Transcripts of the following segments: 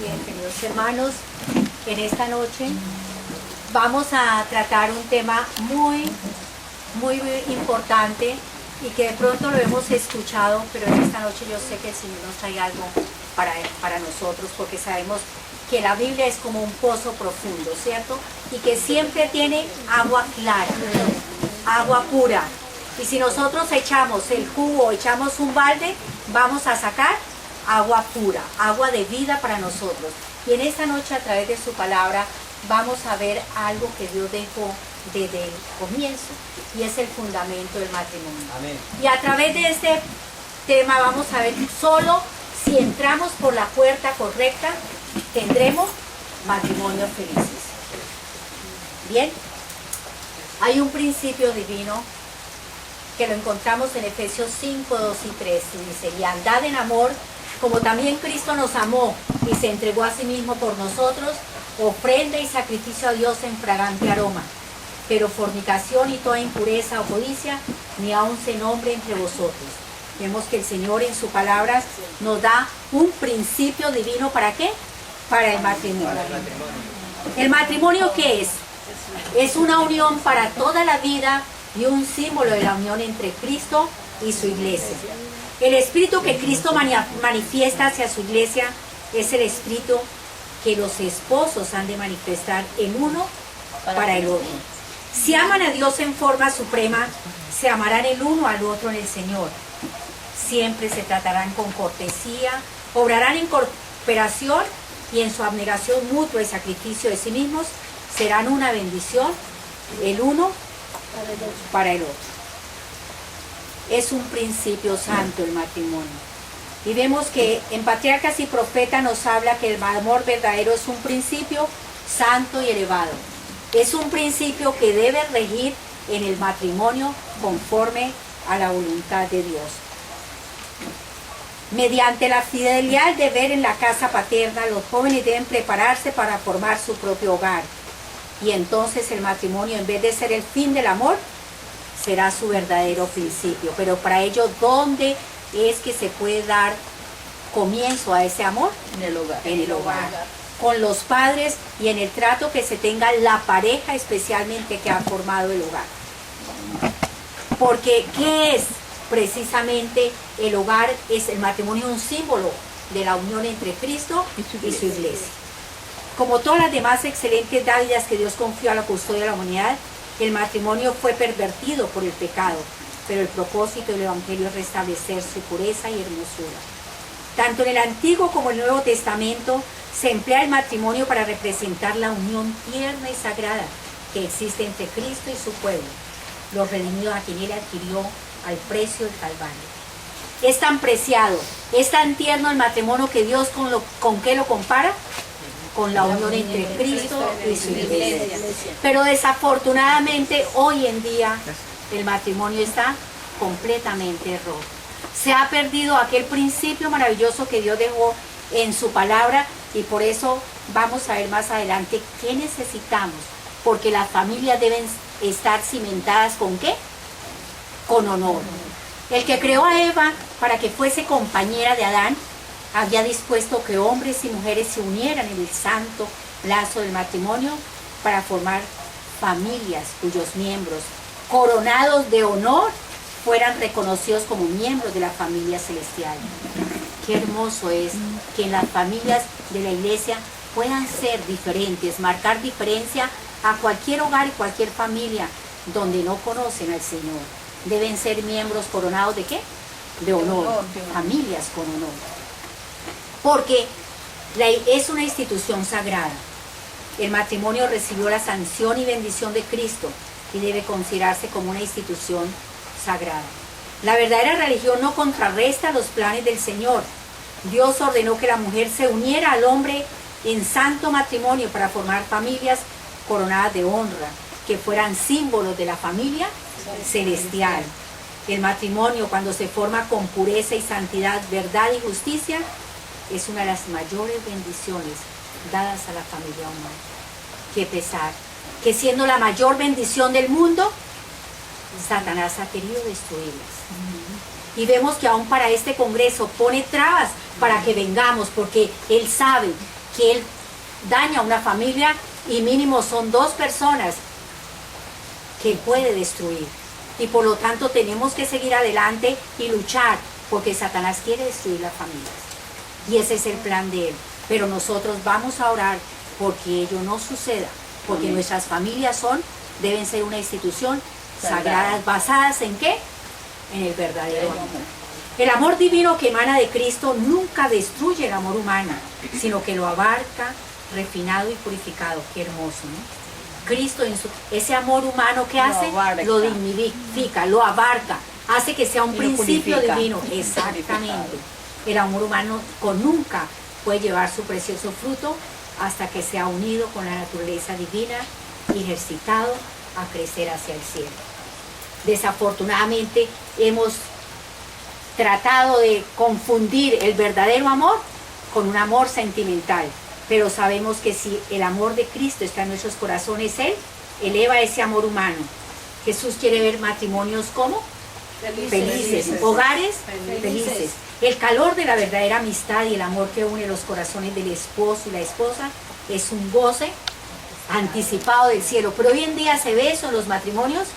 Bien, queridos hermanos, en esta noche vamos a tratar un tema muy importante y que de pronto lo hemos escuchado, pero en esta noche yo sé que el Señor nos trae algo para nosotros, porque sabemos que la Biblia es como un pozo profundo, ¿cierto? Y que siempre tiene agua clara, agua pura. Y si nosotros echamos el jugo, echamos un balde, vamos a sacar agua pura, agua de vida para nosotros. Y en esta noche, a través de su palabra, vamos a ver algo que Dios dejó desde el comienzo, y es el fundamento del matrimonio. Amén. Y a través de este tema vamos a ver, solo si entramos por la puerta correcta, tendremos matrimonios felices. Bien, hay un principio divino que lo encontramos en Efesios 5, 2 y 3, y dice: y andad en amor, como también Cristo nos amó y se entregó a sí mismo por nosotros, ofrenda y sacrificio a Dios en fragante aroma. Pero fornicación y toda impureza o codicia ni aun se nombre entre vosotros. Vemos que el Señor en su palabra nos da un principio divino. ¿Para qué? Para el matrimonio. ¿El matrimonio qué es? Es una unión para toda la vida y un símbolo de la unión entre Cristo y su iglesia. El espíritu que Cristo manifiesta hacia su iglesia es el espíritu que los esposos han de manifestar el uno para el otro. Si aman a Dios en forma suprema, se amarán el uno al otro en el Señor. Siempre se tratarán con cortesía, obrarán en cooperación y en su abnegación mutua y sacrificio de sí mismos serán una bendición el uno para el otro. Es un principio santo el matrimonio. Y vemos que en Patriarcas y Profetas nos habla que el amor verdadero es un principio santo y elevado. Es un principio que debe regir en el matrimonio conforme a la voluntad de Dios. Mediante la fidelidad al deber en la casa paterna, los jóvenes deben prepararse para formar su propio hogar. Y entonces el matrimonio, en vez de ser el fin del amor, será su verdadero principio. Pero para ello, ¿dónde es que se puede dar comienzo a ese amor? En el hogar. En el hogar. Con los padres y en el trato que se tenga la pareja, especialmente que ha formado el hogar. Porque ¿qué es precisamente el hogar? Es el matrimonio, un símbolo de la unión entre Cristo y su iglesia. Como todas las demás excelentes dádivas que Dios confió a la custodia de la humanidad, el matrimonio fue pervertido por el pecado, pero el propósito del Evangelio es restablecer su pureza y hermosura. Tanto en el Antiguo como en el Nuevo Testamento se emplea el matrimonio para representar la unión tierna y sagrada que existe entre Cristo y su pueblo, los redimidos a quien Él adquirió al precio del Calvario. Es tan preciado, es tan tierno el matrimonio que Dios ¿con qué lo compara? Con la unión entre Cristo y su iglesia. Pero desafortunadamente hoy en día el matrimonio está completamente roto. Se ha perdido aquel principio maravilloso que Dios dejó en su palabra, y por eso vamos a ver más adelante qué necesitamos, porque las familias deben estar cimentadas ¿con qué? Con honor. El que creó a Eva para que fuese compañera de Adán había dispuesto que hombres y mujeres se unieran en el santo lazo del matrimonio para formar familias cuyos miembros, coronados de honor, fueran reconocidos como miembros de la familia celestial. Qué hermoso es que en las familias de la iglesia puedan ser diferentes, marcar diferencia a cualquier hogar y cualquier familia donde no conocen al Señor. Deben ser miembros coronados ¿de qué? De honor, familias con honor. Porque es una institución sagrada. El matrimonio recibió la sanción y bendición de Cristo y debe considerarse como una institución sagrada. La verdadera religión no contrarresta los planes del Señor. Dios ordenó que la mujer se uniera al hombre en santo matrimonio para formar familias coronadas de honra, que fueran símbolos de la familia celestial. El matrimonio, cuando se forma con pureza y santidad, verdad y justicia, es una de las mayores bendiciones dadas a la familia humana. Qué pesar que siendo la mayor bendición del mundo, Satanás ha querido destruirlas. Y vemos que aún para este congreso pone trabas para que vengamos, porque él sabe que él daña a una familia y mínimo son 2 personas que puede destruir. Y por lo tanto tenemos que seguir adelante y luchar, porque Satanás quiere destruir las familias. Y ese es el plan de él. Pero nosotros vamos a orar porque ello no suceda, porque nuestras familias deben ser una institución sagrada, basadas ¿en qué? En el verdadero amor. El amor divino que emana de Cristo nunca destruye el amor humano, sino que lo abarca, refinado y purificado. Qué hermoso, ¿no? Cristo, ese amor humano que hace, lo dignifica, lo abarca, hace que sea un principio divino. Exactamente. El amor humano nunca puede llevar su precioso fruto hasta que sea unido con la naturaleza divina y ejercitado a crecer hacia el cielo. Desafortunadamente hemos tratado de confundir el verdadero amor con un amor sentimental, pero sabemos que si el amor de Cristo está en nuestros corazones, Él eleva ese amor humano. Jesús quiere ver matrimonios como felices, hogares felices. El calor de la verdadera amistad y el amor que une los corazones del esposo y la esposa es un goce anticipado del cielo. Pero hoy en día se ve eso en los matrimonios.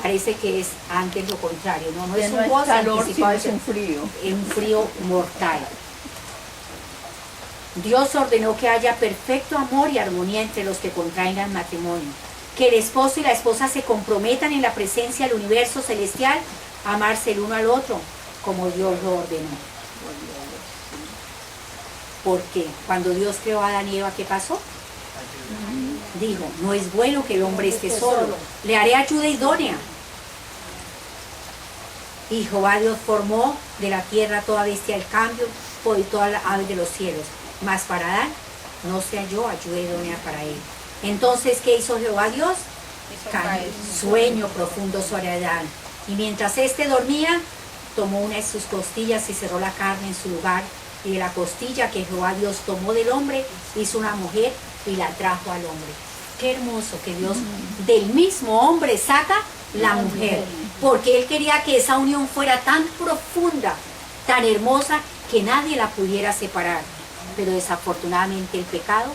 Parece que es antes lo contrario, no es un goce anticipado, es un frío. Es un frío mortal. Dios ordenó que haya perfecto amor y armonía entre los que contraigan matrimonio. Que el esposo y la esposa se comprometan en la presencia del universo celestial a amarse el uno al otro, como Dios lo ordenó. Porque cuando Dios creó a Adán y Eva, ¿qué pasó? Dijo, no es bueno que el hombre esté solo, le haré ayuda idónea. Y Jehová Dios formó de la tierra toda bestia del campo y toda la ave de los cielos. Mas para Adán no se halló ayuda idónea para él. Entonces, ¿qué hizo Jehová Dios? Sueño profundo sobre Adán. Y mientras éste dormía, tomó una de sus costillas y cerró la carne en su lugar. Y de la costilla que Jehová Dios tomó del hombre, hizo una mujer y la trajo al hombre. Qué hermoso que Dios del mismo hombre saca la mujer. Porque Él quería que esa unión fuera tan profunda, tan hermosa, que nadie la pudiera separar. Pero desafortunadamente el pecado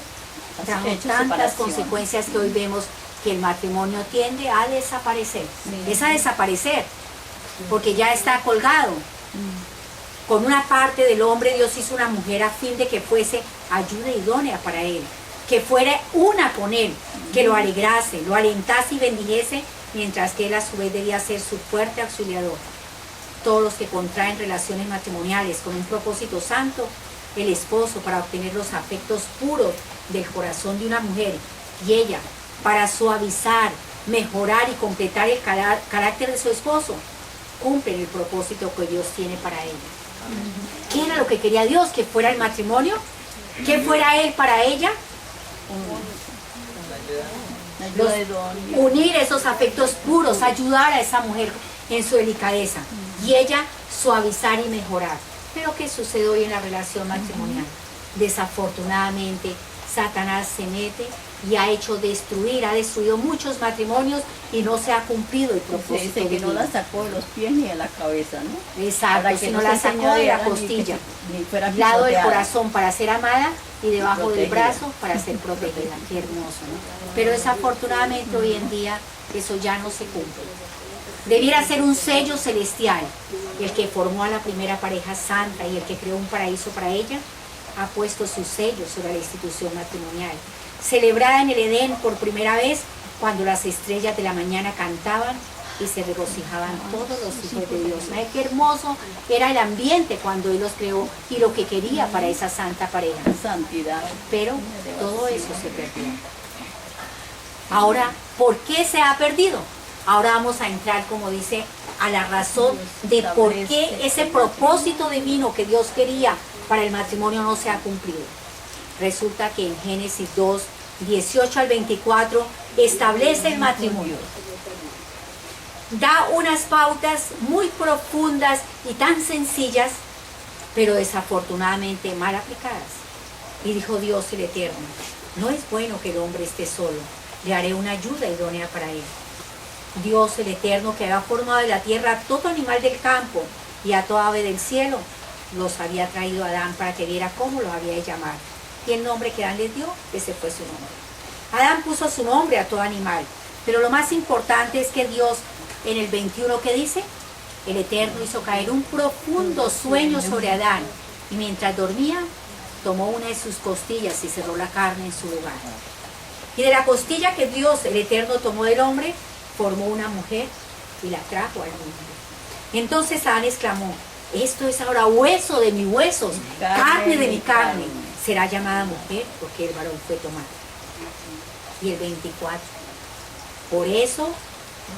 trajo tantas consecuencias que hoy vemos que el matrimonio tiende a desaparecer. Es a desaparecer, porque ya está colgado. Con una parte del hombre Dios hizo una mujer a fin de que fuese ayuda idónea para él, que fuera una con él, que lo alegrase, lo alentase y bendijese, mientras que él a su vez debía ser su fuerte auxiliador. Todos los que contraen relaciones matrimoniales con un propósito santo, el esposo para obtener los afectos puros del corazón de una mujer y ella para suavizar, mejorar y completar el carácter de su esposo, cumplen el propósito que Dios tiene para ella. ¿Qué era lo que quería Dios? Que fuera el matrimonio, que fuera Él para ella. Unir esos afectos puros, ayudar a esa mujer en su delicadeza y ella suavizar y mejorar. Pero ¿qué sucede hoy en la relación matrimonial? Desafortunadamente, Satanás se mete y ha destruido muchos matrimonios y no se ha cumplido el propósito. Dice que no la sacó de los pies ni de la cabeza, ¿no? Exacto, sino la sacó de la costilla, lado del corazón para ser amada y debajo del brazo para ser protegida. Qué hermoso, ¿no? Pero desafortunadamente hoy en día eso ya no se cumple. Debiera ser un sello celestial. El que formó a la primera pareja santa y el que creó un paraíso para ella, ha puesto su sello sobre la institución matrimonial. Celebrada en el Edén por primera vez, cuando las estrellas de la mañana cantaban y se regocijaban todos los hijos de Dios. ¡Ay, qué hermoso era el ambiente cuando Él los creó y lo que quería para esa santa pareja! Santidad. Pero todo eso se perdió. Ahora, ¿por qué se ha perdido? Ahora vamos a entrar, como dice, a la razón de por qué ese propósito divino que Dios quería para el matrimonio no se ha cumplido. Resulta que en Génesis 2, 18 al 24, establece el matrimonio. Da unas pautas muy profundas y tan sencillas, pero desafortunadamente mal aplicadas. Y dijo Dios el Eterno, no es bueno que el hombre esté solo, le haré una ayuda idónea para él. Dios el Eterno, que había formado de la tierra a todo animal del campo y a toda ave del cielo, los había traído a Adán para que viera cómo lo había de llamar. y el nombre que Adán les dio, ese fue su nombre. Adán puso su nombre a todo animal, pero lo más importante es que Dios en el 21, ¿qué dice? El Eterno hizo caer un profundo sueño sobre Adán, y mientras dormía, tomó una de sus costillas y cerró la carne en su lugar. Y de la costilla que Dios, el Eterno, tomó del hombre, formó una mujer y la trajo al mundo. Entonces Adán exclamó, esto es ahora hueso de mis huesos, carne de mi carne. Será llamada mujer porque el varón fue tomado. Y el 24, por eso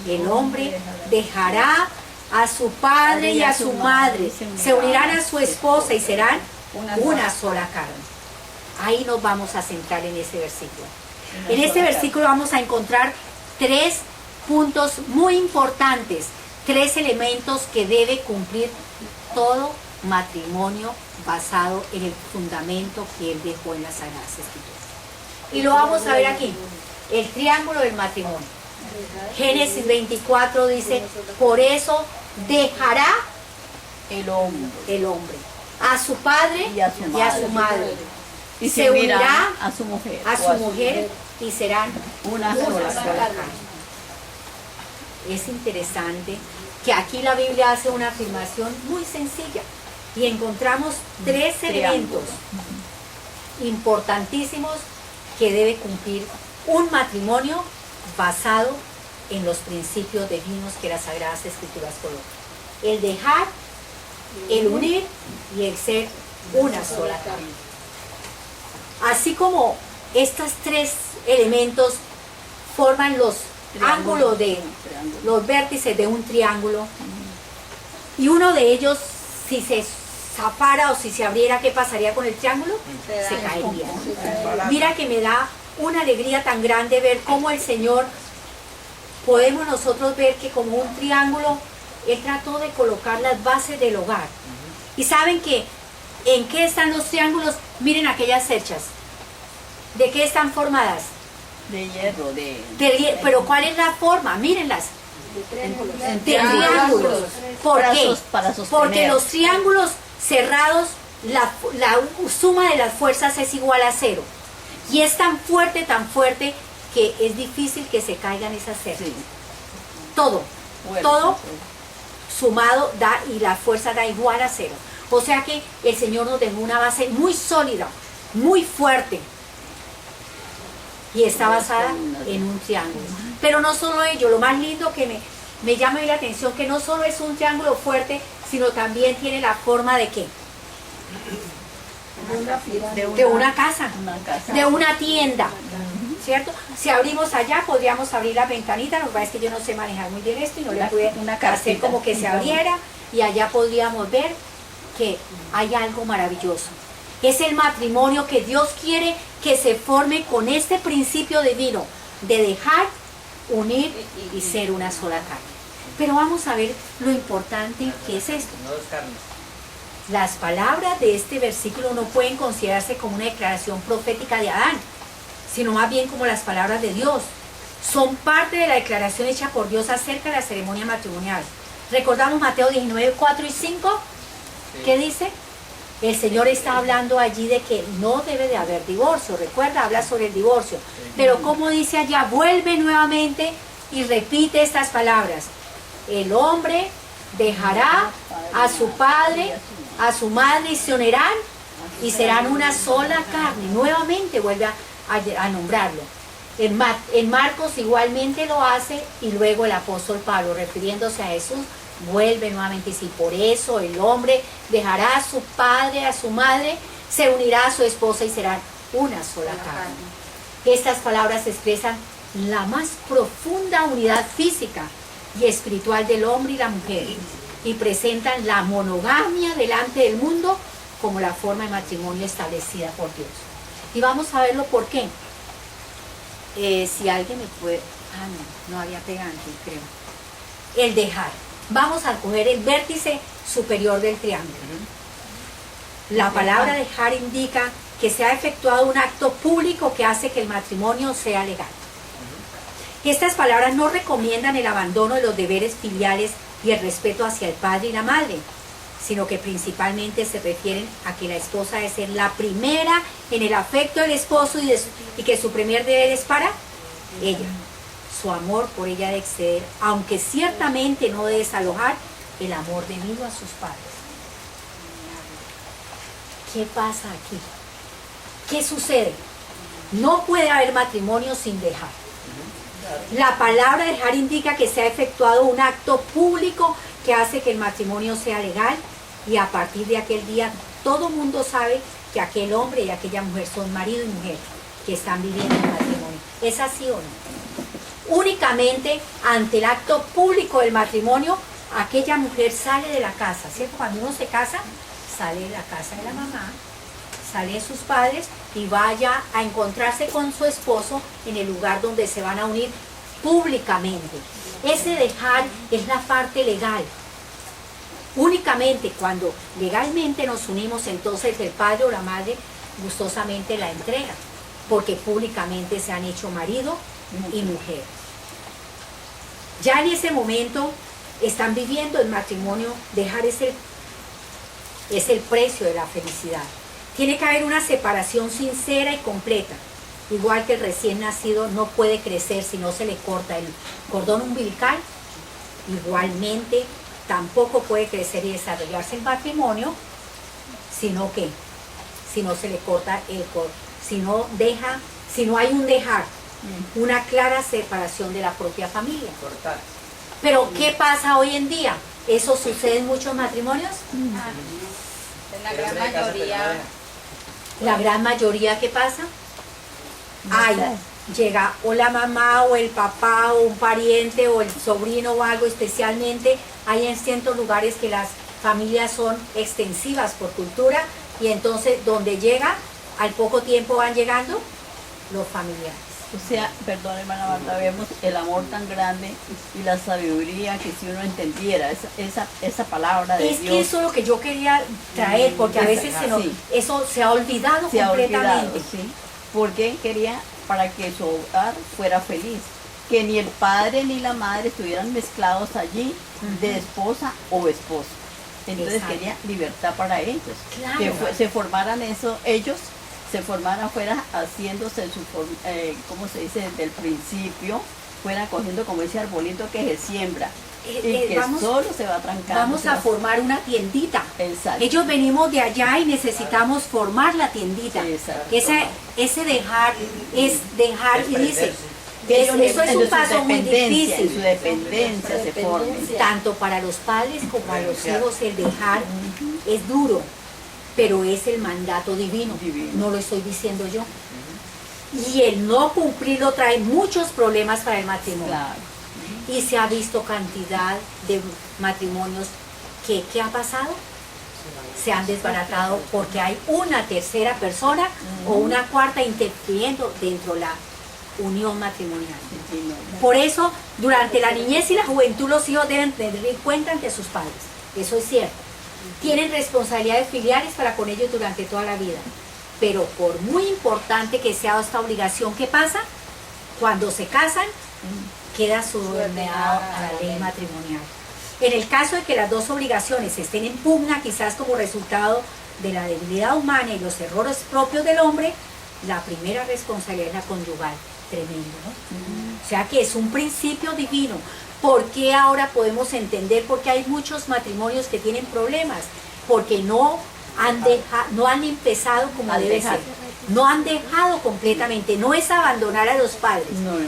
el hombre dejará a su padre y a su madre, se unirán a su esposa y serán una sola carne. Ahí nos vamos a centrar en ese versículo. En este versículo vamos a encontrar 3 puntos muy importantes, 3 elementos que debe cumplir todo matrimonio basado en el fundamento que él dejó en las Sagradas Escrituras. Y lo vamos a ver aquí, el triángulo del matrimonio. Génesis 24 dice, por eso dejará el hombre a su padre y a su madre. Y se unirá a su mujer, y serán una sola carne. Es interesante que aquí la Biblia hace una afirmación muy sencilla y encontramos 3 elementos importantísimos que debe cumplir un matrimonio basado en los principios divinos que las Sagradas Escrituras colocan. El dejar, el unir y el ser una sola carne. Así como estos 3 elementos forman los ángulos de los vértices de un triángulo, y uno de ellos, si se zafara o si se abriera, ¿qué pasaría con el triángulo? Se caería. Mira que me da una alegría tan grande ver cómo el Señor, podemos nosotros ver que como un triángulo, Él trató de colocar las bases del hogar. Y saben que, ¿en qué están los triángulos? Miren aquellas hechas. ¿De qué están formadas? De hierro, pero ¿cuál es la forma? Mírenlas. De triángulos. ¿Por qué? Porque los triángulos cerrados, la suma de las fuerzas es igual a 0. Y es tan fuerte que es difícil que se caigan esas cercas. Sí. Todo sumado da, y la fuerza da igual a 0. O sea que el Señor nos dejó una base muy sólida, muy fuerte. Y está basada en un triángulo. Pero no solo ello, lo más lindo que me llama la atención, que no solo es un triángulo fuerte, sino también tiene la forma de ¿qué? De una casa, de una tienda, ¿cierto? Si abrimos allá, podríamos abrir la ventanita, lo que pasa es que yo no sé manejar muy bien esto y no le pude hacer como que se abriera, y allá podríamos ver que hay algo maravilloso. Es el matrimonio que Dios quiere que se forme con este principio divino de dejar, unir y ser una sola carne. Pero vamos a ver lo importante que es esto. Las palabras de este versículo no pueden considerarse como una declaración profética de Adán, sino más bien como las palabras de Dios. Son parte de la declaración hecha por Dios acerca de la ceremonia matrimonial. Recordamos Mateo 19, 4 y 5, ¿qué dice? El Señor está hablando allí de que no debe de haber divorcio. Recuerda, habla sobre el divorcio. Pero como dice allá, vuelve nuevamente y repite estas palabras. El hombre dejará a su padre, a su madre, y se unirán y serán una sola carne. Nuevamente vuelve a nombrarlo. En Marcos igualmente lo hace, y luego el apóstol Pablo, refiriéndose a Jesús, vuelve nuevamente y dice, por eso el hombre dejará a su padre, a su madre, se unirá a su esposa y serán una sola carne. Estas palabras expresan la más profunda unidad física y espiritual del hombre y la mujer, y presentan la monogamia delante del mundo como la forma de matrimonio establecida por Dios. Y vamos a verlo por qué. Si alguien me puede... no había pegante, creo. El dejar. Vamos a coger el vértice superior del triángulo. La palabra dejar indica que se ha efectuado un acto público que hace que el matrimonio sea legal. Estas palabras no recomiendan el abandono de los deberes filiales y el respeto hacia el padre y la madre, sino que principalmente se refieren a que la esposa debe ser la primera en el afecto del esposo y que su primer deber es para ella. Su amor por ella debe exceder, aunque ciertamente no debe desalojar el amor debido a sus padres. ¿Qué pasa aquí? ¿Qué sucede? No puede haber matrimonio sin dejar. La palabra dejar indica que se ha efectuado un acto público que hace que el matrimonio sea legal, y a partir de aquel día todo mundo sabe que aquel hombre y aquella mujer son marido y mujer que están viviendo el matrimonio. ¿Es así o no? Únicamente ante el acto público del matrimonio, aquella mujer sale de la casa, ¿cierto? Cuando uno se casa, sale de la casa de la mamá, sale de sus padres y vaya a encontrarse con su esposo en el lugar donde se van a unir públicamente. Ese dejar es la parte legal. Únicamente cuando legalmente nos unimos, entonces el padre o la madre gustosamente la entrega, porque públicamente se han hecho marido y mujer. Ya en ese momento están viviendo el matrimonio. Dejar es el precio de la felicidad. Tiene que haber una separación sincera y completa. Igual que el recién nacido no puede crecer si no se le corta el cordón umbilical, igualmente tampoco puede crecer y desarrollarse el matrimonio, sino que si no se le corta el cordón, si no hay un dejar, una clara separación de la propia familia. Pero ¿qué pasa hoy en día? ¿Eso sucede en muchos matrimonios? En la gran mayoría. La gran mayoría, ¿qué pasa? Ay, llega o la mamá o el papá o un pariente o el sobrino o algo, especialmente hay en ciertos lugares que las familias son extensivas por cultura, y entonces donde llega, al poco tiempo van llegando los familiares. O sea, perdón hermana Marta, vemos el amor tan grande y la sabiduría que si uno entendiera esa palabra de Dios. Es que eso es lo que yo quería traer, porque a veces eso se ha olvidado completamente. Sí, porque quería para que su hogar fuera feliz, que ni el padre ni la madre estuvieran mezclados allí de esposa o esposo. Entonces quería libertad para ellos, claro, que se formaran ellos se formaran, fuera haciéndose ¿cómo se dice? Desde el principio, fuera cogiendo como ese arbolito que se siembra y que solo se va trancando. Vamos a formar una tiendita. Exacto. Ellos venimos de allá y necesitamos formar la tiendita. Ese dejar es dejar, y dice, eso es un paso muy difícil. Su dependencia se forma. Tanto para los padres como para los hijos el dejar es duro, pero es el mandato divino. No lo estoy diciendo yo. Y el no cumplirlo trae muchos problemas para el matrimonio. Claro. Y se ha visto cantidad de matrimonios que, ¿qué ha pasado? Se han desbaratado porque hay una tercera persona o una cuarta interfiriendo dentro de la unión matrimonial. Por eso, durante la niñez y la juventud, los hijos deben tener en cuenta ante sus padres. Eso es cierto. Tienen responsabilidades filiales para con ellos durante toda la vida. Pero por muy importante que sea esta obligación, ¿qué pasa? Cuando se casan, queda subordinado a la ley matrimonial. En el caso de que las dos obligaciones estén en pugna, quizás como resultado de la debilidad humana y los errores propios del hombre, la primera responsabilidad es la conyugal. Tremendo, ¿no? O sea que es un principio divino. ¿Por qué ahora podemos entender por qué hay muchos matrimonios que tienen problemas? Porque no han empezado como debe ser. No han dejado completamente. No es abandonar a los padres,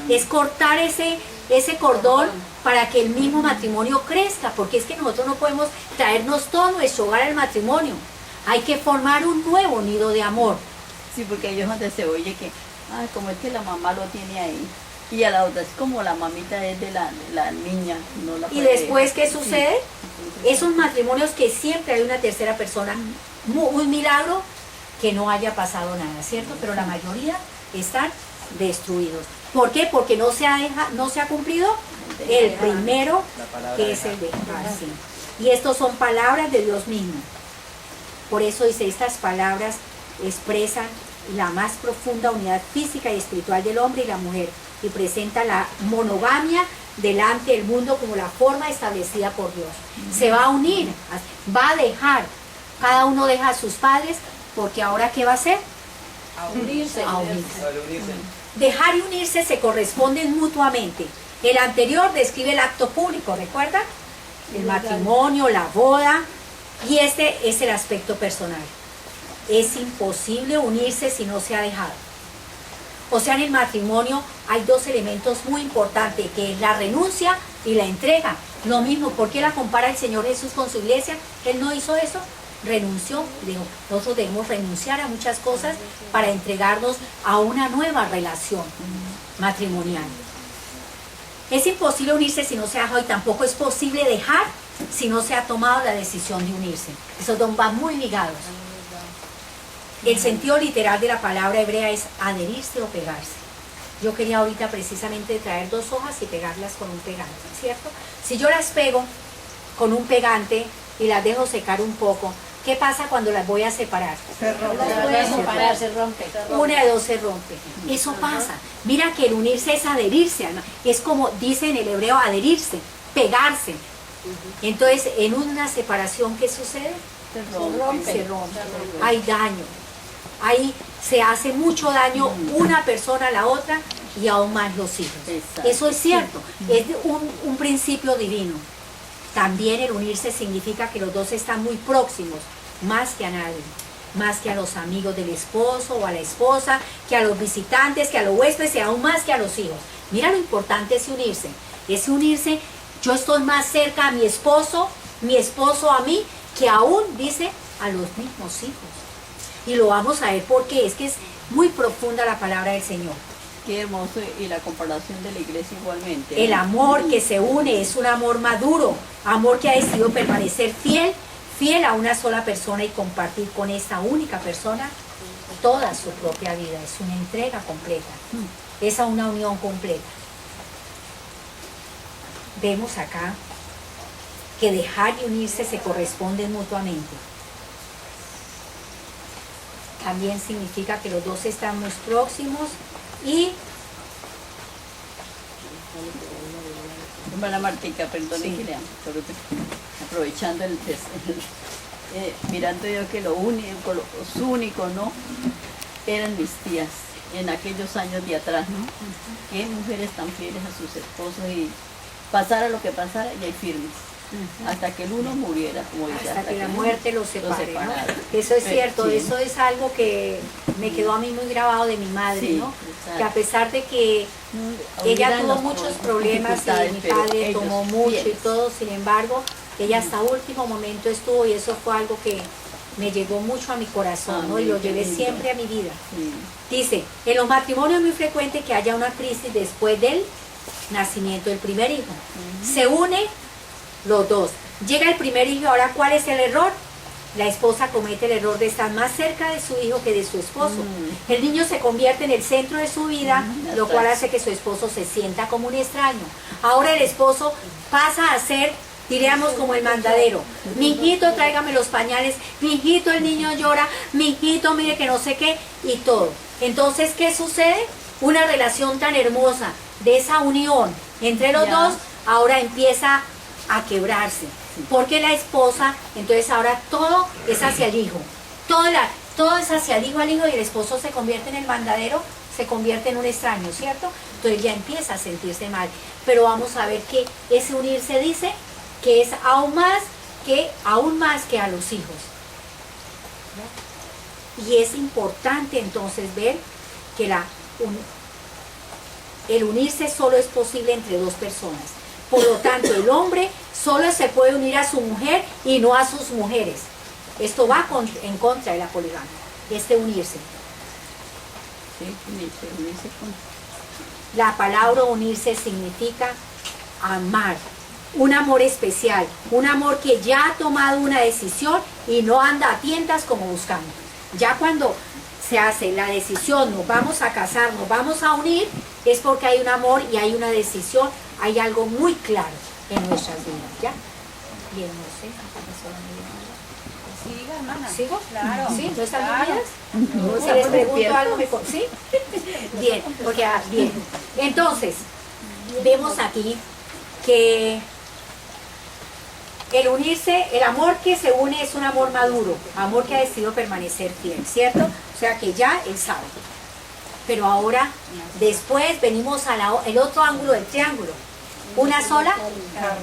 es cortar ese cordón para que el mismo matrimonio crezca, porque es que nosotros no podemos traernos todo nuestro hogar al matrimonio. Hay que formar un nuevo nido de amor. Sí, porque ellos donde se oye que, como es que la mamá lo tiene ahí, y a la otra es como la mamita es de la niña. No la y después, ¿qué sucede? Esos matrimonios que siempre hay una tercera persona, un milagro que no haya pasado nada, ¿cierto? Pero la mayoría están destruidos. ¿Por qué? Porque no se ha cumplido el primero, que es el dejar. Y estos son palabras de Dios mismo. Por eso dice, estas palabras expresan la más profunda unidad física y espiritual del hombre y la mujer, y presenta la monogamia delante del mundo como la forma establecida por Dios. Se va a unir, va a dejar, cada uno deja a sus padres, porque ahora ¿qué va a hacer? A unirse. A unirse. Dejar y unirse se corresponden mutuamente. El anterior describe el acto público, ¿recuerda? El matrimonio, la boda, y este es el aspecto personal. Es imposible unirse si no se ha dejado. O sea, en el matrimonio hay dos elementos muy importantes, que es la renuncia y la entrega. Lo mismo, ¿por qué la compara el Señor Jesús con su iglesia? Él no hizo eso, renunció. Dijo, nosotros debemos renunciar a muchas cosas para entregarnos a una nueva relación matrimonial. Es imposible unirse si no se ha dejado, y tampoco es posible dejar si no se ha tomado la decisión de unirse. Esos dos van muy ligados. El sentido literal de la palabra hebrea es adherirse o pegarse. Yo quería ahorita precisamente traer dos hojas y pegarlas con un pegante, ¿cierto? Si yo las pego con un pegante y las dejo secar un poco, ¿qué pasa cuando las voy a separar? Se rompe. Una de dos se rompe. Eso pasa. Mira que el unirse es adherirse. Es como dice en el hebreo, adherirse, pegarse. Entonces, en una separación, ¿qué sucede? Se rompe. Hay daño. Ahí se hace mucho daño una persona a la otra y aún más los hijos. Exacto. Eso es cierto. Es un principio divino. También el unirse significa que los dos están muy próximos, más que a nadie, más que a los amigos del esposo o a la esposa, que a los visitantes, que a los huéspedes y aún más que a los hijos. Mira lo importante es unirse. Es unirse, yo estoy más cerca a mi esposo a mí, que aún, dice, a los mismos hijos. Y lo vamos a ver porque es que es muy profunda la palabra del Señor. Qué hermoso, y la comparación de la iglesia igualmente, ¿no? El amor que se une es un amor maduro, amor que ha decidido permanecer fiel a una sola persona y compartir con esta única persona toda su propia vida. Es una entrega completa, es una unión completa. Vemos acá que dejar y unirse se corresponden mutuamente. También significa que los dos están muy próximos y... Hermana Martica, perdone Sí. que lea, aprovechando mirando yo que lo único, ¿no? Eran mis tías en aquellos años de atrás, ¿no? Qué mujeres tan fieles a sus esposos, y pasara lo que pasara, y ahí firmes. Hasta que el uno muriera, como dice. hasta que la muerte los separe, ¿no? separara. Eso es cierto, Sí. eso es algo que me quedó a mí muy grabado de mi madre, Sí, ¿no? exacto. Que a pesar de que ella Olvidan tuvo los muchos problemas y mi dificultades, pero padre ellos tomó mucho y fieles. todo, sin embargo, ella hasta último momento estuvo, y eso fue algo que me llegó mucho a mi corazón, ¿no? Y lo Amén, qué llevé lindo. siempre a mi vida. Sí. Dice, en los matrimonios es muy frecuente que haya una crisis después del nacimiento del primer hijo. Se une los dos. Llega el primer hijo, ahora ¿cuál es el error? La esposa comete el error de estar más cerca de su hijo que de su esposo. El niño se convierte en el centro de su vida, lo cual hace que su esposo se sienta como un extraño. Ahora el esposo pasa a ser, diríamos, como el mandadero. Mi hijito, tráigame los pañales. Mi hijito, el niño llora. Mi hijito, mire que no sé qué, y todo. Entonces, ¿qué sucede? Una relación tan hermosa de esa unión entre los dos ahora empieza a quebrarse. Porque la esposa, entonces ahora todo es hacia el hijo. Todo es hacia el hijo, y el esposo se convierte en el mandadero, se convierte en un extraño, ¿cierto? Entonces ya empieza a sentirse mal. Pero vamos a ver que ese unirse dice que es aún más que a los hijos. ¿Ya? Y es importante entonces ver que el unirse solo es posible entre dos personas. Por lo tanto, el hombre solo se puede unir a su mujer y no a sus mujeres. Esto va en contra de la poligamia, unirse. Sí, unirse con... La palabra unirse significa amar, un amor especial, un amor que ya ha tomado una decisión y no anda a tientas como buscando. Ya cuando se hace la decisión, nos vamos a casar, nos vamos a unir, es porque hay un amor y hay una decisión, hay algo muy claro en nuestras vidas, ¿ya? Bien, no sé, Siga, hermana. ¿sigo? Claro. ¿Sí? ¿No están Claro. dormidas? Si les pregunto algo, ¿sí? Bien, porque bien. Entonces, vemos aquí que el unirse, el amor que se une es un amor maduro, amor que ha decidido permanecer fiel, ¿cierto? O sea que ya él sabe. Pero ahora, después venimos al otro ángulo del triángulo. Una sola carne.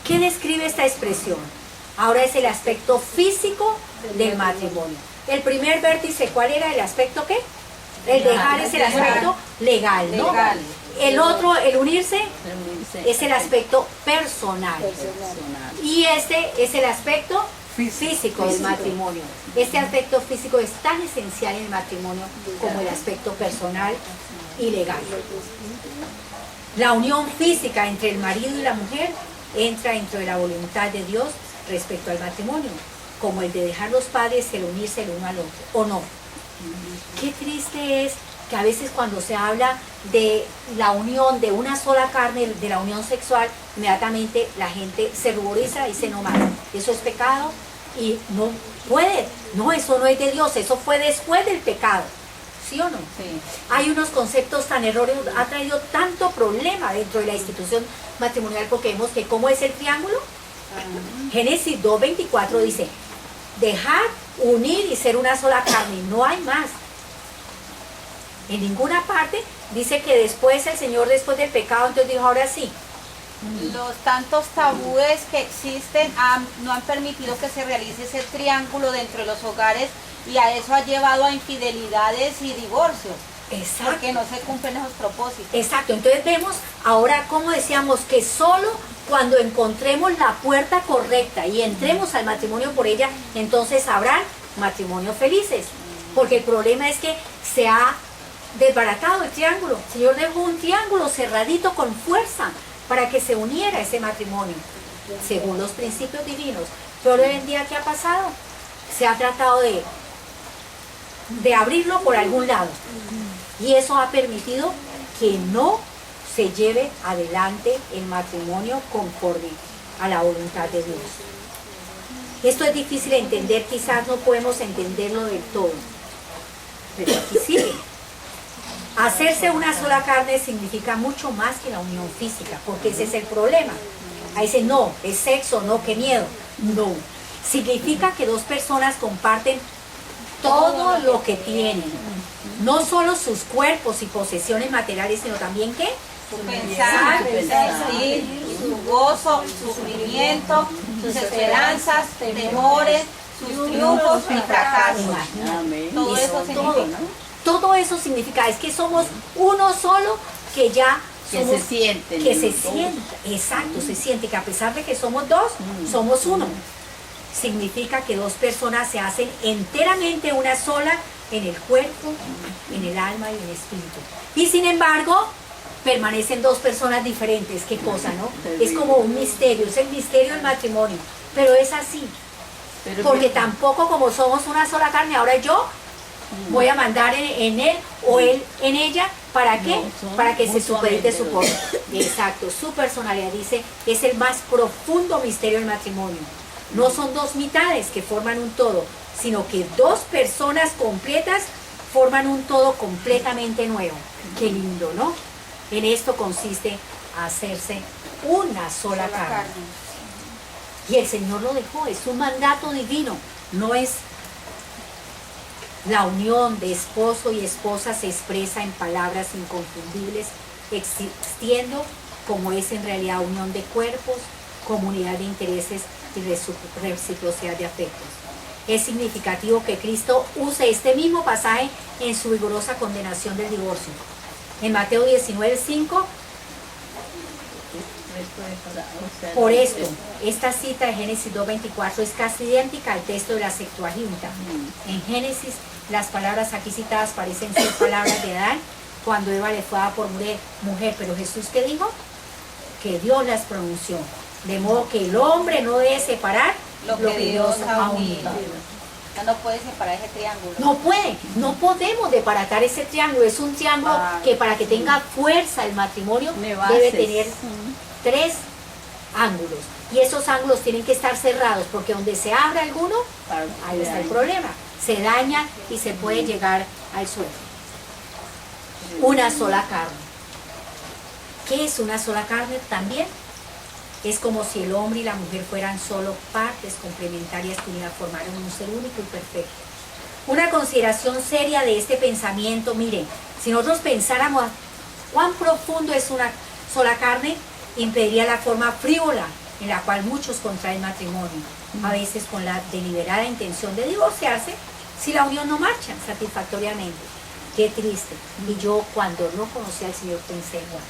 ¿Qué describe esta expresión? Ahora es el aspecto físico del matrimonio. El primer vértice, ¿cuál era? ¿El aspecto qué? El dejar es el aspecto legal, ¿no? El otro, el unirse, es el aspecto personal. Y este es el aspecto físico del matrimonio. Este aspecto físico es tan esencial en el matrimonio como el aspecto personal y legal. La unión física entre el marido y la mujer entra dentro de la voluntad de Dios respecto al matrimonio, como el de dejar los padres y el unirse el uno al otro, ¿o no? Qué triste es que a veces cuando se habla de la unión de una sola carne, de la unión sexual, inmediatamente la gente se ruboriza y dice no más, eso es pecado y no puede, no, eso no es de Dios, eso fue después del pecado, ¿sí o no? Sí. Hay unos conceptos tan erróneos, ha traído tanto problema dentro de la institución matrimonial porque vemos que cómo es el triángulo. Génesis 2:24 dice, dejar, unir y ser una sola carne, no hay más. En ninguna parte dice que después el Señor, después del pecado, entonces dijo, ahora sí. Los tantos tabúes que existen no han permitido que se realice ese triángulo dentro de los hogares y a eso ha llevado a infidelidades y divorcios. Exacto. Porque no se cumplen esos propósitos. Exacto, entonces vemos ahora, como decíamos, que solo cuando encontremos la puerta correcta y entremos al matrimonio por ella, entonces habrán matrimonios felices. Porque el problema es que se ha desbaratado el triángulo. El Señor dejó un triángulo cerradito con fuerza para que se uniera ese matrimonio, según los principios divinos. Pero hoy en día, ¿qué ha pasado? Se ha tratado de abrirlo por algún lado. Y eso ha permitido que no se lleve adelante el matrimonio conforme a la voluntad de Dios. Esto es difícil de entender, quizás no podemos entenderlo del todo, pero aquí sigue. Hacerse una sola carne significa mucho más que la unión física, porque ese es el problema. Ahí dice, no, es sexo, no, qué miedo. No, significa que dos personas comparten todo lo que tienen, no solo sus cuerpos y posesiones materiales, sino también ¿qué? Su pensar, su sentir, su gozo, su sufrimiento, sus esperanzas, temores, sus triunfos y fracasos. Amén. Todo eso significa. Todo eso significa, es que somos uno solo, que ya Que somos, se sienten. que se todos. siente, exacto, se siente que a pesar de que somos dos, somos uno. Significa que dos personas se hacen enteramente una sola en el cuerpo, en el alma y en el espíritu. Y sin embargo, permanecen dos personas diferentes. ¿Qué cosa, no? Es como un misterio, es el misterio del matrimonio. Pero es así. Porque tampoco como somos una sola carne, ahora yo voy a mandar en él o él en ella. ¿Para qué? Para que se supedite su poder. Exacto, su personalidad, dice, es el más profundo misterio del matrimonio. No son dos mitades que forman un todo, sino que dos personas completas forman un todo completamente nuevo. Qué lindo, ¿no? En esto consiste hacerse una sola carne. Y el Señor lo dejó, es un mandato divino, no es la unión de esposo y esposa se expresa en palabras inconfundibles, existiendo como es en realidad unión de cuerpos, comunidad de intereses y reciprocidad de afectos. Es significativo que Cristo use este mismo pasaje en su vigorosa condenación del divorcio. En Mateo 19:5, por esto, esta cita de Génesis 2:24 es casi idéntica al texto de la Septuaginta. En Génesis, las palabras aquí citadas parecen ser palabras de Adán cuando Eva le fue dada por mujer, pero Jesús, ¿qué dijo? Que Dios las pronunció. De modo que el hombre no debe separar Lo que Dios ha unido. No puede separar ese triángulo. No puede, no podemos desbaratar ese triángulo. Es un triángulo que para que tenga fuerza el matrimonio debe tener 3 ángulos. Y esos ángulos tienen que estar cerrados, porque donde se abra alguno, ahí está el problema. Se daña y se puede llegar al suelo. Una sola carne. ¿Qué es una sola carne también? Es como si el hombre y la mujer fueran solo partes complementarias que unidas formaran un ser único y perfecto. Una consideración seria de este pensamiento, miren, si nosotros pensáramos cuán profundo es una sola carne, impediría la forma frívola en la cual muchos contraen matrimonio, a veces con la deliberada intención de divorciarse si la unión no marcha satisfactoriamente. Qué triste. Y yo cuando no conocí al Señor pensé, bueno,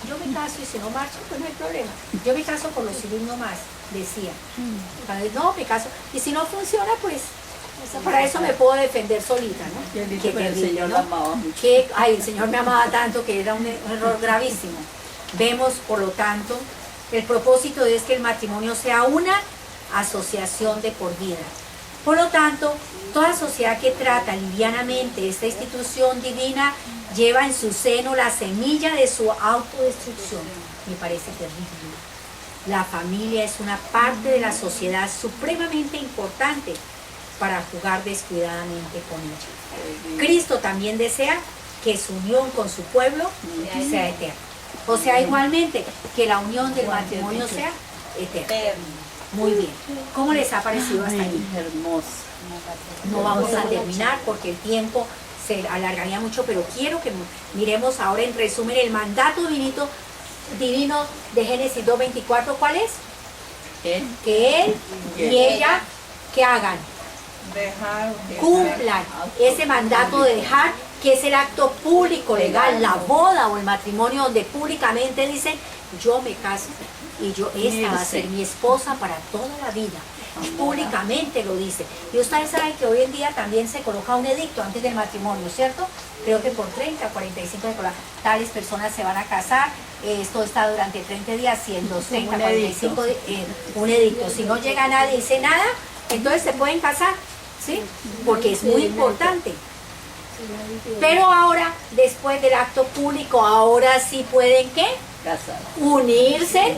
yo me caso y si no marcha, pues no hay problema. Yo me caso por lo civil nomás, decía. No, me caso. Y si no funciona, pues para eso me puedo defender solita, ¿no? Qué lindo, Qué pero el terrible, Señor ¿no? la amaba mucho. Ay, el Señor me amaba tanto que era un error gravísimo. Vemos, por lo tanto, el propósito es que el matrimonio sea una asociación de por vida. Por lo tanto, toda sociedad que trata livianamente esta institución divina lleva en su seno la semilla de su autodestrucción. Me parece terrible. La familia es una parte de la sociedad supremamente importante para jugar descuidadamente con ella. Cristo también desea que su unión con su pueblo sea eterna. O sea, igualmente, que la unión del matrimonio sea eterna. Muy bien. ¿Cómo les ha parecido hasta aquí? Hermoso. No vamos a terminar porque el tiempo se alargaría mucho, pero quiero que miremos ahora en resumen el mandato divino de Génesis 2:24. ¿Cuál es? Que él y ella, ¿qué hagan? Cumplan ese mandato de dejar, que es el acto público legal, la boda o el matrimonio, donde públicamente dicen, yo me caso y esta va a ser mi esposa para toda la vida. Públicamente lo dice. Y ustedes saben que hoy en día también se coloca un edicto antes del matrimonio, ¿cierto? Creo que por 30 o 45 de tales personas se van a casar. Esto está durante 30 días y en los 30, 45 un edicto. Si no llega nadie y dice nada, entonces se pueden casar, ¿sí? Porque es muy importante. Pero ahora, después del acto público, ahora sí pueden, ¿qué? Casar. Unirse,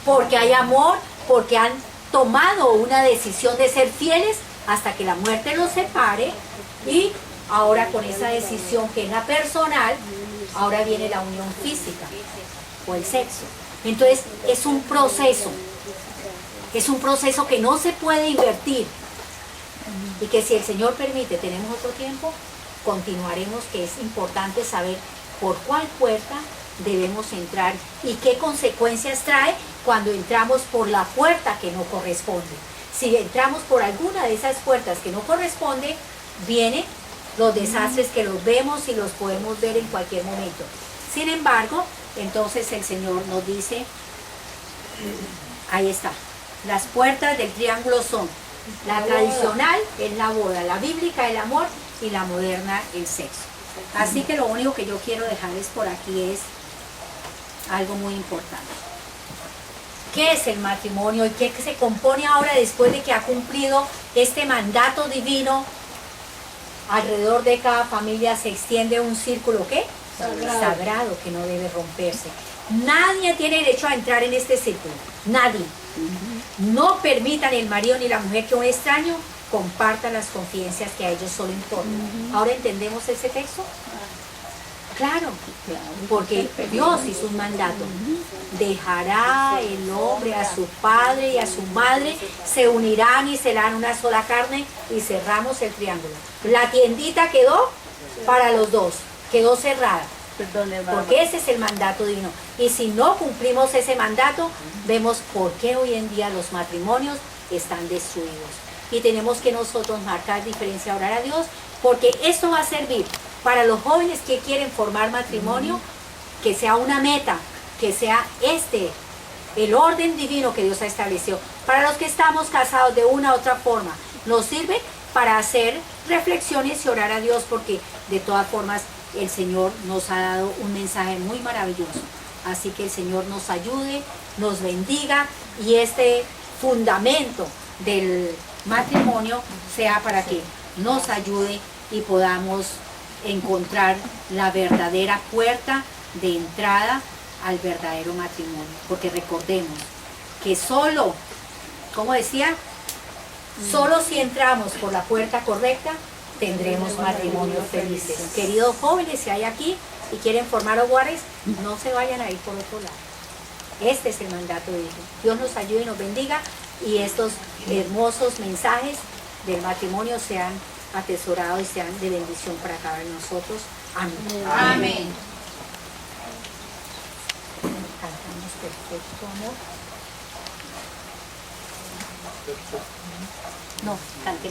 porque hay amor, porque han tomado una decisión de ser fieles hasta que la muerte los separe, y ahora con esa decisión que es la personal, ahora viene la unión física o el sexo. Entonces es un proceso que no se puede invertir, y que si el Señor permite, tenemos otro tiempo, continuaremos, que es importante saber por cuál puerta debemos entrar y qué consecuencias trae cuando entramos por la puerta que no corresponde. Si entramos por alguna de esas puertas que no corresponde, vienen los desastres que los vemos y los podemos ver en cualquier momento. Sin embargo, entonces el Señor nos dice, ahí está, las puertas del triángulo son: la tradicional es la boda, la bíblica el amor y la moderna el sexo. Así que lo único que yo quiero dejarles por aquí es algo muy importante. ¿Qué es el matrimonio y qué se compone ahora después de que ha cumplido este mandato divino? Alrededor de cada familia se extiende un círculo, ¿qué? Sagrado, que no debe romperse. Nadie tiene derecho a entrar en este círculo, nadie. No permitan el marido ni la mujer que un extraño comparta las confidencias que a ellos solo importan. ¿Ahora entendemos ese texto? Claro, porque Dios hizo un mandato. Dejará el hombre a su padre y a su madre, se unirán y serán una sola carne, y cerramos el triángulo. La tiendita quedó para los dos, quedó cerrada. Porque ese es el mandato divino. Y si no cumplimos ese mandato, vemos por qué hoy en día los matrimonios están destruidos. Y tenemos que nosotros marcar diferencia, orar a Dios, porque esto va a servir para los jóvenes que quieren formar matrimonio, que sea una meta, que sea el orden divino que Dios ha establecido. Para los que estamos casados de una u otra forma, nos sirve para hacer reflexiones y orar a Dios, porque de todas formas el Señor nos ha dado un mensaje muy maravilloso. Así que el Señor nos ayude, nos bendiga, y este fundamento del matrimonio sea para que nos ayude y podamos encontrar la verdadera puerta de entrada al verdadero matrimonio. Porque recordemos que solo, como decía, solo si entramos por la puerta correcta tendremos matrimonios felices. Queridos jóvenes, si hay aquí y quieren formar hogares, No se vayan a ir por otro lado. Este es el mandato de Dios. Dios nos ayude y nos bendiga y estos hermosos mensajes del matrimonio sean atesorados y sean de bendición para cada uno de nosotros. Amén. Amén. Cantamos perfecto, amor. No, cantemos.